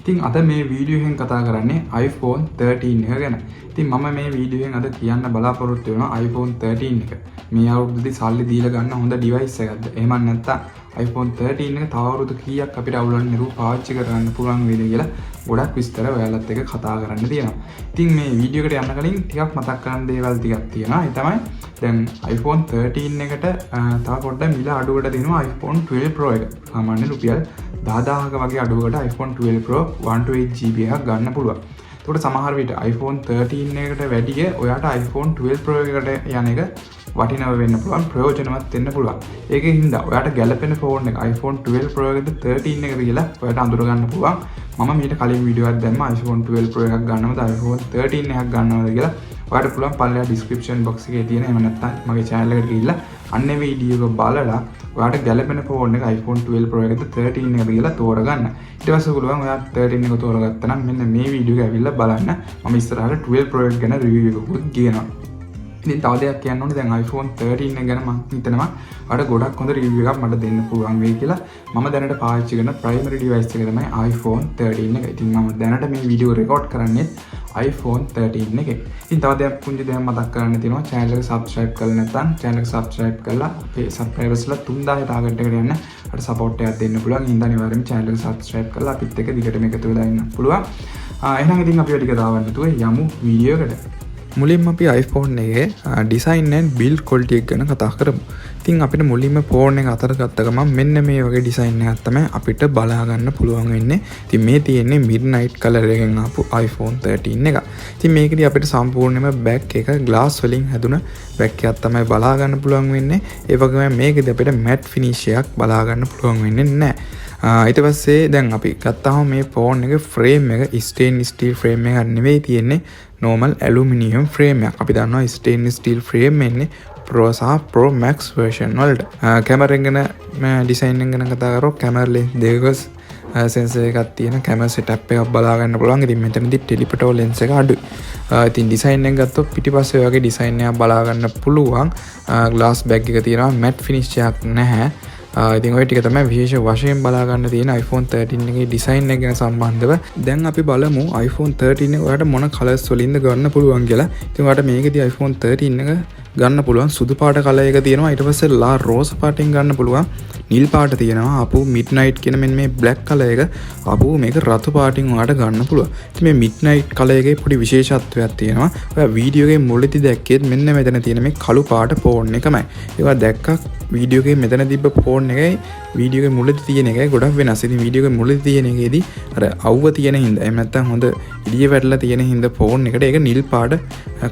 ඉතින් අද මේ වීඩියෝ එකෙන් කතා කරන්නේ iPhone 13 එක ගැන. ඉතින් මම මේ වීඩියෝ එකෙන් අද කියන්න බලාපොරොත්තු වෙනවා iPhone 13 එක. මේ අවුරුද්දේ සල්ලි දීලා ගන්න හොඳ device එකක්ද? එහෙම නැත්නම් iPhone 13 එක තව අවුරුදු කීයක් අපිට අවුලන්නේ නැතුව පාවිච්චි කරගන්න පුළුවන් වේද කියලා ගොඩක් විස්තර ඔයාලත් එක්ක කතා කරන්න තියෙනවා. ඉතින් මේ වීඩියෝ එකට යන්න කලින් ටිකක් මතක් කරගන්න දේවල් ටිකක් තියෙනවා. ඒ තමයි දැන් iPhone 13 එකට තව පොඩ්ඩක් මිල අඩුවට දෙනවා iPhone 12 Pro එක. සාමාන්‍ය රුපියල් 10000ක වගේ අඩුවකට iPhone 12 Pro 128GB එකක් ගන්න පුළුවන්. ඒකට සමහර විට iPhone 13 එකට වැඩිය ඔයාට iPhone 12 Pro එකට යන එක වටිනව වෙන්න පුළුවන්, ප්‍රයෝජනවත් වෙන්න පුළුවන්. ඒකෙන් හින්දා ඔයාට ගැළපෙන ෆෝන් එක iPhone 12 Pro එකද 13 එකද කියලා ඔයාට අඳුර ගන්න පුළුවන්. මම මීට කලින් වීඩියෝ එකක් දැම්මා iPhone 12 Pro එකක් ගන්නවද iPhone 13 එකක් ගන්නවද කියලා. ඔයාට පුළුවන් පල්ලෙහා description box එකේ තියෙන එහෙම නැත්නම් මගේ channel එකට ගිහිල්ලා අන්නේ වීඩියෝ එක බලලා ඔයාට ගැළපෙන ෆෝන් එක iPhone 12 Pro එකද 13 එකද කියලා තෝරගන්න. ඊට පස්සේ පුළුවන් ඔයා 13 එක තෝරගත්තා නම් මෙන්න මේ වීඩියෝ එක ඇවිල්ලා බලන්න. මම ඉස්සරහට 12 Pro එක ගැන review එකකුත් ගේනවා. ඉතින් තව දෙයක් කියන්න ඕනේ දැන් iPhone 13 එක ගැන මම හිතනවා අර ගොඩක් හොඳ review එකක් මට දෙන්න පුළුවන් වෙයි කියලා. මම දැනට පාවිච්චි කරන primary device එක තමයි iPhone 13 එක. ඉතින් මම දැනට මේ වීඩියෝ රෙකෝඩ් කරන්නේ iPhone 13 එකේ. ඉතින් තව දෙයක් පුංචි දෙයක් මතක් කරන්න තියෙනවා. channel එක subscribe කරලා නැත්නම් channel එක subscribe කරලා අපේ subscribers ලා 3000 target එකට යන්න අර support එකක් දෙන්න පුළුවන්. ඉතින් අනිවාර්යයෙන්ම channel එක subscribe කරලා අපිත් එක්ක දිගටම එකතු වෙලා ඉන්න පුළුවන්. එහෙනම් ඉතින් අපි ටික දාවන්න තුවේ යමු වීඩියෝ එකට. මුලින්ම අපි iPhone එකේ design and build quality එක ගැන කතා කරමු. ඉතින් අපිට මුලින්ම ෆෝන් එක අතර ගත්ත ගමන් මෙන්න මේ වගේ design එකක් තමයි අපිට බලා ගන්න පුළුවන් වෙන්නේ. ඉතින් මේ තියෙන්නේ midnight color එකෙන් ආපු iPhone 13 එක. ඉතින් මේකදී අපිට සම්පූර්ණයෙන්ම back එක glass වලින් හැදුන back එකක් තමයි බලා ගන්න පුළුවන් වෙන්නේ. ඒ වගේම මේකදී අපිට matte finish එකක් බලා ගන්න පුළුවන් වෙන්නේ නැහැ. ඊට පස්සේ දැන් අපි ගත්තාම මේ ෆෝන් එක frame එක stainless steel frame එකක් නෙවෙයි තියෙන්නේ normal aluminium frame එකක්. අපි දන්නවා stainless steel frame එන්නේ Pro සහ Pro Max version වලට. කැමරා එක ගැන design එක ගැන කතා කරොත් camera lens දෙකක sensor එකක් තියෙන camera setup එකක් බලා ගන්න පුළුවන්. ඉතින් මෙතනදී telephoto lens එක අඩුයි. ඉතින් design එක ගත්තොත් පිටිපස්සේ වගේ design එකක් බලා ගන්න පුළුවන්. glass back එක තියෙනවා, matte finish එකක් නැහැ. ඉතින් ඔය ටික තමයි විශේෂ වශයෙන් බලා ගන්න තියෙන iPhone 13 එකේ design එක ගැන සම්බන්ධව. දැන් අපි බලමු iPhone 13 එක ඔයාලට මොන colors වලින්ද ගන්න පුළුවන් කියලා. ඉතින් ඔයාලට මේකෙදී iPhone 13 එක ගන්න පුළුවන් සුදු පාට කලර් එක තියෙනවා. ඊට පස්සේ ලා රෝස් පාටින් ගන්න පුළුවන්. නිල් පාට තියෙනවා. ආපු midnight කියන මෙන්න මේ black කලර් එක ආපු මේක රතු පාටින් ඔයාලට ගන්න පුළුවන්. ඉතින් මේ midnight කලර් එකේ පොඩි විශේෂත්වයක් තියෙනවා. ඔයා වීඩියෝ එකේ මුලදී දැක්කේත් මෙන්න මෙතන තියෙන මේ කළු පාට ෆෝන් එකමයි. ඒවා දැක්කා වීඩියෝ එකේ මෙතන තිබ්බ ෆෝන් එකයි වීඩියෝ එකේ මුලදී තියෙන එකයි ගොඩක් වෙනස්. ඉතින් වීඩියෝ එකේ මුලදී තියෙන එකේදී අර අවුව තියෙන හින්දා එහෙම නැත්නම් හොඳ ඉදිය වැටලා තියෙන හින්දා ෆෝන් එකට ඒක නිල් පාට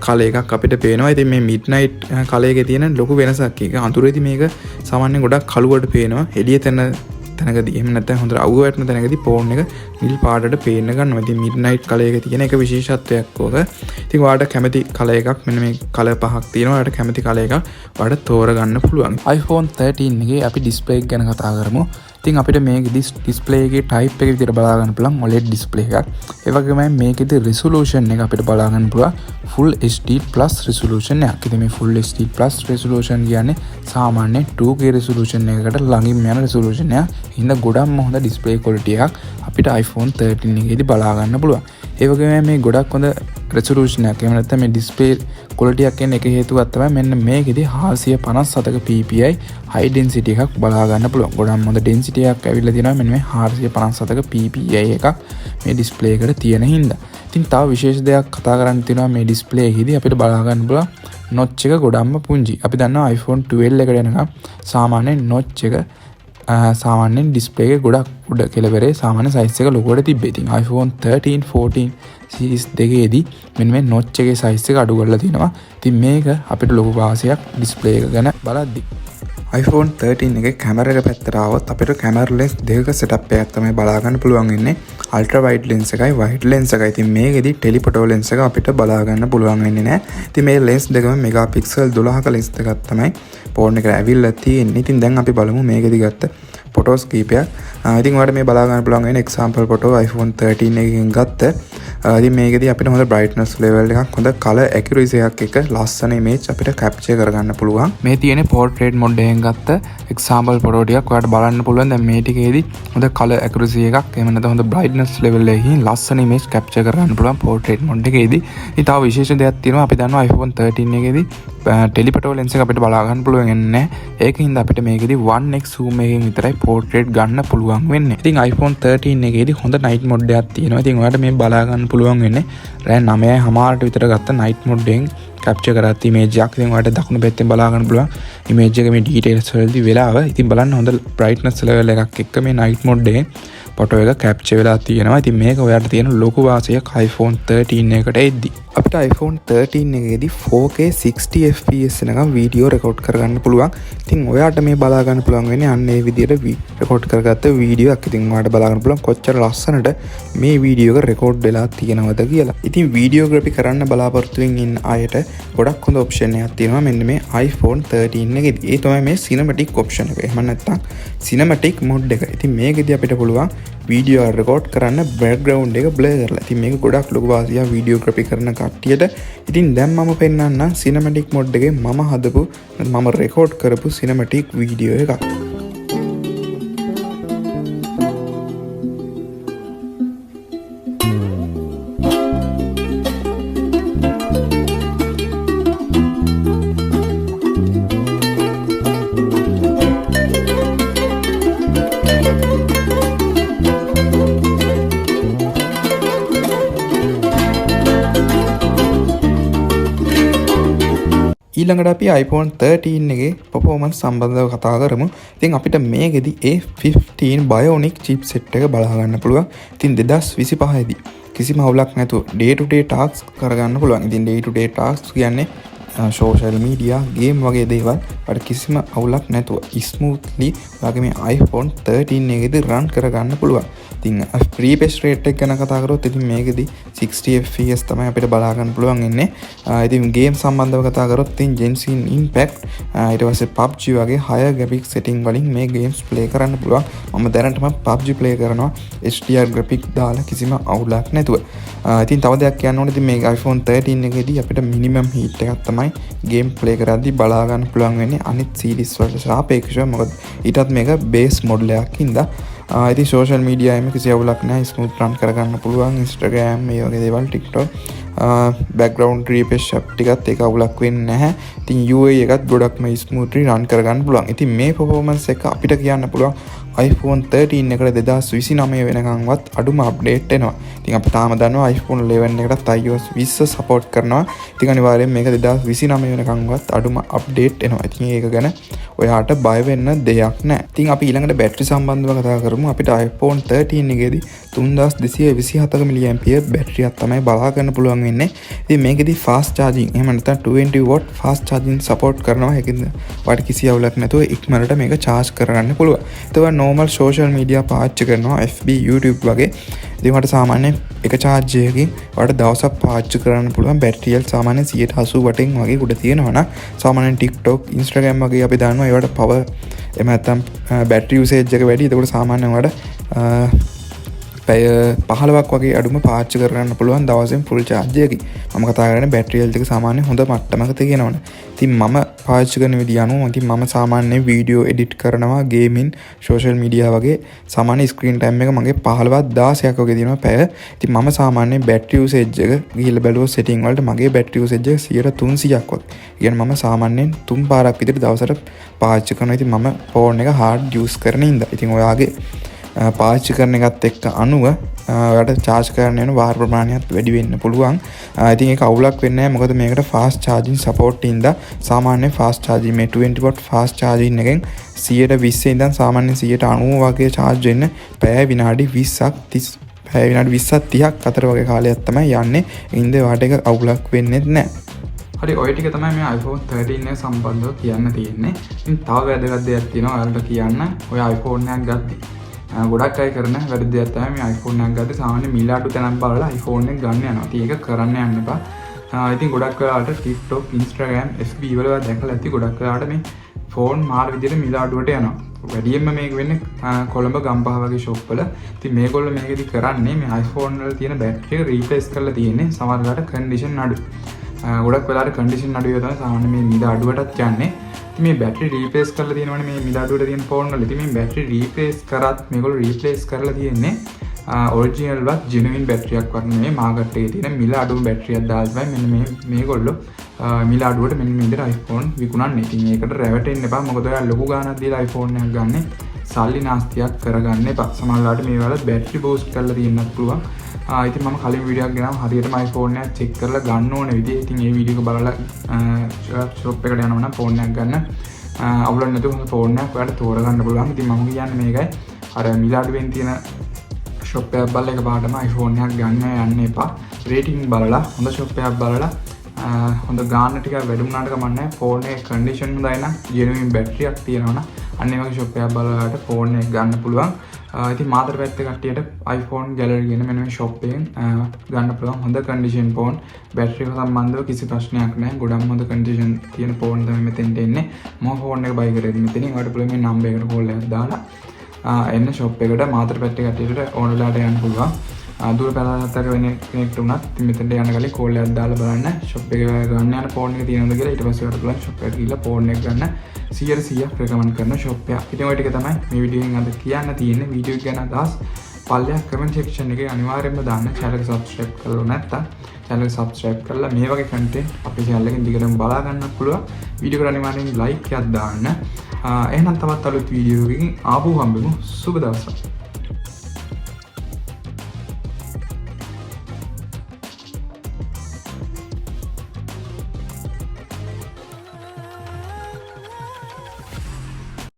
කලර් එකක් අපිට පේනවා. ඉතින් මේ midnight කලර් එකේ තියෙන ලොකු වෙනසක් එක අඳුරේදී මේක සාමාන්‍යයෙන් ගොඩක් කළුවට පේනවා. එළිය තැනකදී එහෙම නැත්නම් හොඳට අවුව වැටෙන තැනකදී ෆෝන් එක නිල් පාටට පේන්න ගන්නවා. ඉතින් midnight කලර් එකේ තියෙන එක විශේෂත්වයක් ඕක. ඉතින් ඔයාලට කැමති කලර් එකක් මෙන්න මේ කලර් පහක් තියෙනවා. ඔයාලට කැමති කලර් එකක් ඔයාලට තෝරගන්න පුළුවන්. iPhone 13 එකේ අපි display එක ගැන කතා කරමු. ඉතින් අපිට මේකෙදි display එකේ type එක විදිහට බලා ගන්න පුළුවන් OLED display එකක්. ඒ වගේම මේකෙදි resolution එක අපිට බලා ගන්න පුළුවන් full HD+ resolution එකක්. ඉතින් මේ full HD+ resolution කියන්නේ සාමාන්‍ය 2K resolution එකකට ළඟින් යන resolution එකක්. හින්දා ගොඩක්ම හොඳ display quality එකක් අපිට iPhone 13 එකේදී බලා ගන්න පුළුවන්. ඒ වගේම මේ ගොඩක් හොඳ resolution එකක්. එහෙම නැත්නම් මේ display quality එකක් එන්න එක හේතුවක් තමයි මෙන්න මේකෙදි 457ක PPI high density එකක් බලා ගන්න පුළුවන්. ගොඩක් හොඳ density එකක් ඇවිල්ලා තියෙනවා මෙන්න මේ 457ක PPI එකක් මේ display එකට තියෙන හින්දා. ඉතින් තව විශේෂ දෙයක් කතා කරන්න තියෙනවා මේ display එකේදී අපිට බලා ගන්න පුළුවන් notch එක ගොඩක්ම පුංචි. අපි දන්නවා iPhone 12 එකට එනකම් සාමාන්‍ය notch එක සාමාන්‍යයෙන් display එක ගොඩක් උඩ කෙළවරේ සාමාන්‍ය size එක ලොකුවට තිබ්බේ. ඉතින් iPhone 13 14 series දෙකේදී මෙන්න මේ notch එකේ size එක අඩු කරලා තිනවා. ඉතින් මේක අපිට ලොකු වාසියක් display එක ගැන බලද්දි. iPhone 13 එකේ කැමරා එක පැත්තට ආවොත් අපිට කැමරා lens දෙකක setup එකක් තමයි බලා ගන්න පුළුවන් වෙන්නේ. ultra wide lens එකයි wide lens එකයි. ඉතින් මේකෙදි telephoto lens එක අපිට බලා ගන්න පුළුවන් වෙන්නේ නැහැ. ඉතින් මේ lens දෙකම megapixel 12ක lens එකක් තමයි ෆෝන් එකට ඇවිල්ලා තියෙන්නේ. ඉතින් දැන් අපි බලමු මේකෙදි ගත්ත photos කීපයක්. ඉතින් ඔයාලට මේ බලා ගන්න පුළුවන් වෙන example photo iPhone 13 එකකින් ගත්ත ඉතින් මේකෙදී අපිට හොඳ brightness level එකක් හොඳ color accuracy එකක් එක ලස්සන image අපිට capture කරගන්න පුළුවන්. මේ තියෙන්නේ portrait mode එකෙන් ගත්ත example photo ටිකක් ඔයාලට බලන්න පුළුවන්. දැන් මේ ටිකේදී හොඳ color accuracy එකක් එහෙම නැත්නම් හොඳ brightness level එකකින් ලස්සන image capture කරගන්න පුළුවන් portrait mode එකේදී. ඉතින් තව විශේෂ දෙයක් තියෙනවා. අපි දන්නවා iPhone 13 එකේදී telephoto lens එක අපිට බලා ගන්න පුළුවන් වෙන්නේ නැහැ. ඒකින්ද අපිට මේකෙදී 1x zoom එකකින් විතරයි portrait ගන්න පුළුවන් වෙන්නේ. ඉතින් iPhone 13 එකේදී හොඳ night mode එකක් තියෙනවා. ඉතින් ඔයාලට මේ බලා ගන්න පුළුවන් වෙන්නේ රෑ 9:00ට විතර ගත්ත night mode එකෙන් capture කරගත්ත image එකක්. ඉතින් ඔයාලට දකුණු පැත්තෙන් බලා ගන්න පුළුවන් image එක මේ details වලදී වෙලාව. ඉතින් බලන්න හොඳ brightness level එකක් එක්ක මේ night mode එකෙන් ෆොටෝ එක capture වෙලා තියෙනවා. ඉතින් මේක ඔයාලට තියෙන ලොකු වාසියක් iPhone 13 එකට එද්දි. අපිට iPhone 13 එකේදී 4K 60 fps එකකින් වීඩියෝ රෙකෝඩ් කරගන්න පුළුවන්. ඉතින් ඔයාලට මේ බලා ගන්න පුළුවන් වෙන්නේ අන්න ඒ විදිහට රෙකෝඩ් කරගත්ත වීඩියෝ එකක්. ඉතින් ඔයාලට බලා ගන්න පුළුවන් කොච්චර ලස්සනට මේ වීඩියෝ එක රෙකෝඩ් වෙලා තියෙනවද කියලා. ඉතින් වීඩියෝග්‍රැෆි කරන්න බලාපොරොත්තු වෙමින් ඉන්න අයට ගොඩක් හොඳ ඔප්ෂන් එකක් තියෙනවා මෙන්න මේ iPhone 13 එකේදී. ඒ තමයි මේ cinematic option එක. එහෙම නැත්නම් cinematic mode එක. ඉතින් මේකෙදී අපිට පුළුවන් වීඩියෝ රෙකෝඩ් කරන්න බෑග්‍රවුන්ඩ් එක බ්ලර් කරලා. ඉතින් මේක ගොඩක් ලොකු වාසියක් වීඩියෝග්‍රැෆි කරන කට්ටියට. ඉතින් දැන් මම පෙන්නන්නම් සිනමැටික් මොඩ් එකේ මම හදපු මම රෙකෝඩ් කරපු සිනමැටික් වීඩියෝ එකක්. ඊළඟට අපි iPhone 13 එකේ performance සම්බන්ධව කතා කරමු. ඉතින් අපිට මේකෙදි A15 Bionic chipset එක බලා ගන්න පුළුවන්. ඉතින් 2025 දී කිසිම අවුලක් නැතුව day to day tasks කරගන්න පුළුවන්. ඉතින් day to day tasks කියන්නේ social media, game වගේ දේවල් වලට කිසිම අවුලක් නැතුව smoothly ඔයාගේ මේ iPhone 13 එකේදී run කරගන්න පුළුවන්. ඉතින් refresh rate එක ගැන කතා කරොත් ඉතින් මේකෙදි 60 fps තමයි අපිට බලා ගන්න පුළුවන් ඉන්නේ. ඉතින් game සම්බන්ධව කතා කරොත් ඉතින් Genshin Impact ඊට පස්සේ PUBG වගේ higher graphics setting වලින් මේ games play කරන්න පුළුවන්. මම දැනටම PUBG play කරනවා HDR graphic දාලා කිසිම අවුලක් නැතුව. ඉතින් තව දෙයක් කියන්න ඕනේ. ඉතින් මේ iPhone 13 එකේදී අපිට minimum heat එකක් තමයි game play කරද්දී බලා ගන්න පුළුවන් වෙන්නේ අනිත් series වලට සාපේක්ෂව. මොකද ඊටත් මේක base model එකක් හින්දා ඉතින් social media එකේ කිසි අවුලක් නැහැ. smooth run කරගන්න පුළුවන්. Instagram මේ වගේ දේවල් TikTok background refresh app ටිකත් ඒක අවුලක් වෙන්නේ නැහැ. ඉතින් UI එකත් ගොඩක්ම smoothly run කරගන්න පුළුවන්. ඉතින් මේ performance එක අපිට කියන්න පුළුවන් iPhone 13 එකට 2029 වෙනකන්වත් අඩුම අප්ඩේට් එනවා. ඉතින් අපි තාම දන්නවා iPhone 11 එකටත් iOS 20 support කරනවා. ඉතින් අනිවාර්යෙන් මේක 2029 වෙනකන්වත් අඩුම අප්ඩේට් එනවා. ඉතින් ඒක ගැන ඔයාට බය වෙන්න දෙයක් නැහැ. ඉතින් අපි ඊළඟට බැටරි සම්බන්ධව කතා කරමු. අපිට iPhone 13 එකේදී 3227 mAh බැටරියක් තමයි බලා ගන්න පුළුවන් වෙන්නේ. ඉතින් මේකෙදී fast charging එහෙම නැත්නම් 220 watt fast charging support කරනවා. ඒකින්ද ඔයාලට කිසි අවුලක් නැතුව ඉක්මනට මේක charge කරගන්න පුළුවන්. ඒතකොට normal social media පාවිච්චි කරනවා FB YouTube වගේ. ඉතින් ඔයාලට සාමාන්‍යයෙන් එක charge එකකින් ඔයාලට දවසක් පාවිච්චි කරන්න පුළුවන්. බැටරිය සාමාන්‍යයෙන් 188න් වගේ උඩ තියෙනවා නම් සාමාන්‍යයෙන් TikTok Instagram වගේ අපි දන්නවා ඒවට power එහෙම නැත්නම් battery usage එක වැඩි. ඒකට සාමාන්‍යයෙන් ඔයාලට පැය 15ක් වගේ අඩුම පාවිච්චි කරගන්න පුළුවන් දවසෙන් full charge එකකින්. මම කතා කරන්නේ battery health එක සාමාන්‍යයෙන් හොඳ මට්ටමක තියෙනවනේ. ඉතින් මම පාවිච්චි කරන විදිය අනුව ඉතින් මම සාමාන්‍යයෙන් වීඩියෝ එඩිට් කරනවා, ගේමින්, social media වගේ සාමාන්‍ය screen time එක මගේ 15ක් 16ක් වගේ තියෙනවා පැය. ඉතින් මම සාමාන්‍යයෙන් battery usage එක ගිහිල්ලා බැලුවොත් setting වලට මගේ battery usage එක 300ක් වගේ. කියන්නේ මම සාමාන්‍යයෙන් 3 පාරක් විතර දවසට පාවිච්චි කරනවා. ඉතින් මම phone එක hard use කරන ඉඳලා. ඉතින් ඔයාගේ පාවිච්චි කරන එකත් එක්ක අනුව ඔයාලට charge කරන්න යන වාර ප්‍රමාණයත් වැඩි වෙන්න පුළුවන්. ඉතින් ඒක අවුලක් වෙන්නේ නැහැ. මොකද මේකට fast charging support ඉඳලා සාමාන්‍ය fast charging මේ 20 watt fast charging එකෙන් 120 ඉඳන් සාමාන්‍ය 90 වගේ charge වෙන්න පැය විනාඩි 20ක් 30ක් අතර වගේ කාලයක් තමයි යන්නේ. ඉතින් ඔයාලට ඒක අවුලක් වෙන්නේ නැහැ. හරි ඔය ටික තමයි මේ iPhone 13 එක සම්බන්ධව කියන්න තියෙන්නේ. ඉතින් තව වැදගත් දෙයක් තියෙනවා ඔයාලට කියන්න. ඔය iPhone එකක් ගත්තී ගොඩක් අය කරන වැරදි දෙයක් තමයි මේ iPhone එකක් ගත්තේ සාමාන්‍ය මිල අඩු තැනක් බලලා iPhone එක ගන්න යනවා. ඉතින් ඒක කරන්න යන්න එපා. ඉතින් ගොඩක් ඔයාලට TikTok, Instagram, FB වල දැකලා ඇති ගොඩක් ඔයාලට මේ ෆෝන් මාර විදියට මිල අඩුවට යනවා. වැඩියෙන්ම මේක වෙන්නේ කොළඹ ගම්පහ වගේ ෂොප් වල. ඉතින් මේගොල්ලෝ මේකෙදි කරන්නේ මේ iPhone වල තියෙන බැටරි එක රීප්ලේස් කරලා තියෙන්නේ සමහරවිට කන්ඩිෂන් අඩු. ගොඩක් වෙලාවට කන්ඩිෂන් අඩු වෙනවා සාමාන්‍ය මේ මිල අඩුවටත් යන්නේ. ඉතින් මේ බැටරි රීප්ලේස් කරලා තියෙනවනේ මේ මිල අඩුවට තියෙන ෆෝන් වල. ඉතින් මේ බැටරි රීප්ලේස් කරත් මේගොල්ලෝ රීප්ලේස් කරලා තියෙන්නේ ඔරිජිනල් වත් ජෙනුයින් බැටරියක් වගේ නෙමෙයි මාකට් එකේ තියෙන මිල අඩු බැටරියක් දාලා මෙන්න මේගොල්ලෝ මිල අඩුවට මෙන්න මේ විදිහට iPhone විකුණන්නේ. ඉතින් මේකට රැවටෙන්න එපා. මොකද ඔයා ලොකු ගාණක් දීලා iPhone එකක් ගන්න සල්ලි නාස්තියක් කරගන්න එපා. සමහරවිට මේ වල බැටරි බූස්ට් කරලා තියෙන්නත් පුළුවන්. ඉතින් මම කලින් වීඩියෝ එකක් ගෙනාවා හරියටම iPhone එක චෙක් කරලා ගන්න ඕන විදිහ. ඉතින් මේ වීඩියෝ එක බලලා ෂොප් එකට යනවා නම් ෆෝන් එකක් ගන්න අවුලක් නැතුව හොඳ ෆෝන් එකක් ඔයාලට තෝරගන්න පුළුවන්. ඉතින් මම කියන්නේ මේකයි. අර මිල අඩුවෙන් තියෙන ෂොප් එකක් බලලා එකපාරටම iPhone එකක් ගන්න යන්න එපා. රේටින් බලලා හොඳ ෂොප් එකක් බලලා හොඳ ගාන ටික වැඩුණාට කමක් නැහැ. ෆෝන් එකේ කන්ඩිෂන් හොඳයි නම් ජෙනුයින් බැටරියක් තියෙනවා නම් අන්න ඒ වගේ ෂොප් එකක් බලලාට ෆෝන් එක ගන්න පුළුවන්. ඉතින් මාතර පැත්තේ කට්ටියට iPhone gallery කියන මෙන්න මේ ෂොප් එකෙන් ගන්න පුළුවන් හොඳ කන්ඩිෂන් ෆෝන්. බැටරි එක සම්බන්ධව කිසි ප්‍රශ්නයක් නැහැ. ගොඩක් හොඳ කන්ඩිෂන් තියෙන ෆෝන් තමයි මෙතෙන්ට එන්නේ. මම ෆෝන් එක බයි කරේදී මෙතනින් ඔයාලට පුළුවන් මේ නම්බර් එකට කෝල් එකක් දාලා එන්න ෂොප් එකට මාතර පැත්තේ කට්ටියට ඕන වෙලාවට යන්න පුළුවන්. දුර පැලහතක වෙන කෙනෙක්ට උනත් මෙතෙන්ට යන ගලේ කෝල් එකක් දාලා බලන්න ෂොප් එක ගන්න යන ෆෝන් එක තියෙනවද කියලා. ඊට පස්සේ ඔයාලට පුළුවන් ෂොප් එකට ගිහලා ෆෝන් එක ගන්න 100% රෙකමන්ඩ් කරන ෂොප් එක. ඉතින් ඔය ටික තමයි මේ වීඩියෝ එකෙන් අද කියන්න තියෙන්නේ. වීඩියෝ එක ගැන අදහස් පල්ලෙහා කමෙන්ට් සෙක්ෂන් එකේ අනිවාර්යයෙන්ම දාන්න. channel එක subscribe කරලා නැත්නම් channel එක subscribe කරලා මේ වගේ content අපේ channel එකෙන් දිගටම බලා ගන්න පුළුවන්. වීඩියෝ එකට අනිවාර්යෙන් like එකක් දාන්න. එහෙනම් තවත් අලුත් වීඩියෝ එකකින් ආපහු හම්බෙමු. සුබ දවසක්.